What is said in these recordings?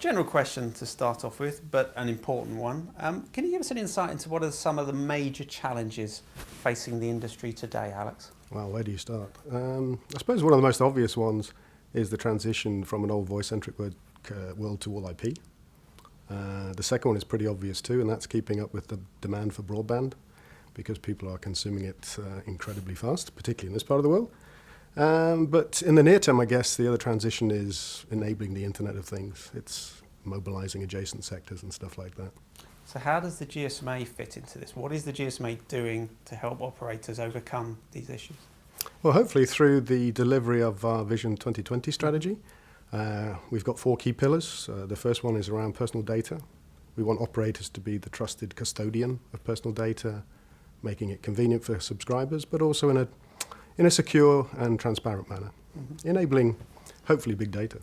general question to start off with, but an important one. Can you give us an insight into what are some of the major challenges facing the industry today, Alex? Well, where do you start? I suppose one of the most obvious ones is the transition from an old voice-centric world to all IP. The second one is pretty obvious too, and that's keeping up with the demand for broadband, because people are consuming it incredibly fast, particularly in this part of the world. But in the near term, I guess the other transition is enabling the Internet of Things. It's mobilizing adjacent sectors and stuff like that. So how does the GSMA fit into this? What is the GSMA doing to help operators overcome these issues? Well, hopefully through the delivery of our Vision 2020 strategy. We've got 4 key pillars. The first one is around personal data. We want operators to be the trusted custodian of personal data, making it convenient for subscribers, but also in a secure and transparent manner, enabling hopefully big data.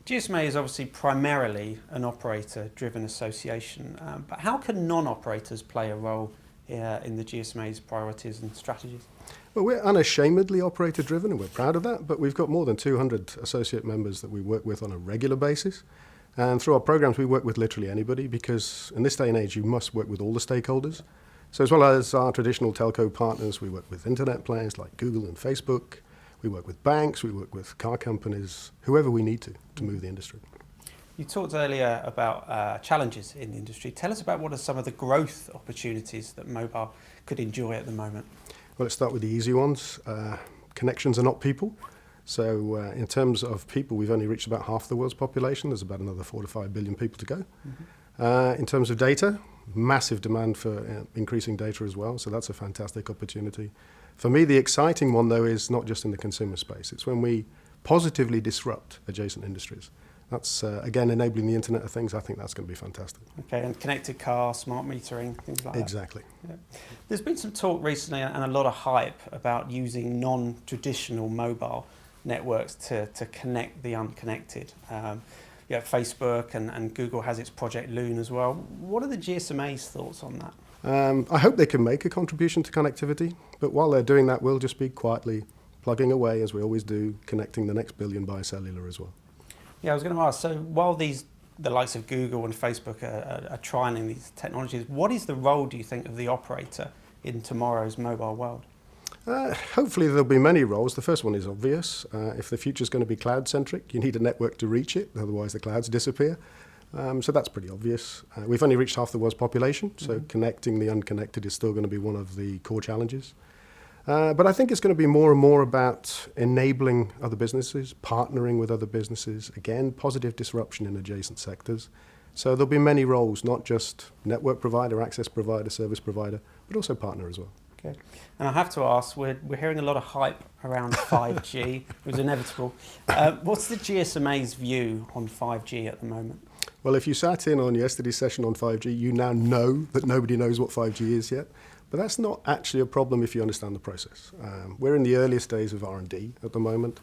GSMA is obviously primarily an operator-driven association, but how can non-operators play a role in the GSMA's priorities and strategies? Well, we're unashamedly operator-driven, and we're proud of that, but we've got more than 200 associate members that we work with on a regular basis. And through our programs, we work with literally anybody, because in this day and age, you must work with all the stakeholders. So as well as our traditional telco partners, we work with internet players like Google and Facebook. We work with banks, we work with car companies, whoever we need to move the industry. You talked earlier about challenges in the industry. Tell us about what are some of the growth opportunities that mobile could enjoy at the moment. Well, let's start with the easy ones. Connections are not people. So in terms of people, we've only reached about half the world's population. There's about another 4 to 5 billion people to go. In terms of data, massive demand for increasing data as well. So that's a fantastic opportunity. For me, the exciting one, though, is not just in the consumer space. It's when we positively disrupt adjacent industries. That's, again, enabling the Internet of Things. I think that's going to be fantastic. Okay, and connected car, smart metering, things like that. Exactly. Yeah. There's been some talk recently and a lot of hype about using non-traditional mobile networks to connect the unconnected. Facebook and Google has its Project Loon as well. What are the GSMA's thoughts on that? I hope they can make a contribution to connectivity, but while they're doing that, we'll just be quietly plugging away, as we always do, connecting the next billion by cellular as well. Yeah, I was going to ask, so while the likes of Google and Facebook are trialing these technologies, what is the role, do you think, of the operator in tomorrow's mobile world? Hopefully there'll be many roles. The first one is obvious. If the future is going to be cloud-centric, you need a network to reach it, otherwise the clouds disappear. So that's pretty obvious. We've only reached half the world's population, so connecting the unconnected is still going to be one of the core challenges. But I think it's going to be more and more about enabling other businesses, partnering with other businesses, again, positive disruption in adjacent sectors. So there'll be many roles, not just network provider, access provider, service provider, but also partner as well. Okay. And I have to ask, we're hearing a lot of hype around 5G. It was inevitable. What's the GSMA's view on 5G at the moment? Well, if you sat in on yesterday's session on 5G, you now know that nobody knows what 5G is yet. But that's not actually a problem if you understand the process. We're in the earliest days of R&D at the moment,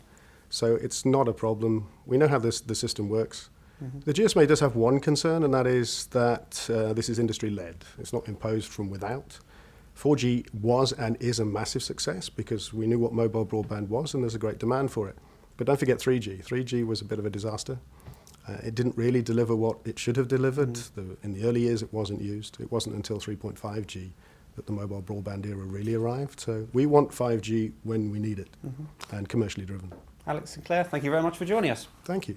so it's not a problem. We know how the system works. The GSMA does have one concern, and that is that this is industry-led. It's not imposed from without. 4G was and is a massive success because we knew what mobile broadband was, and there's a great demand for it. But don't forget 3G. 3G was a bit of a disaster. It didn't really deliver what it should have delivered. In the early years, it wasn't used. It wasn't until 3.5G that the mobile broadband era really arrived. So we want 5G when we need it, and commercially driven. Alex Sinclair, thank you very much for joining us. Thank you.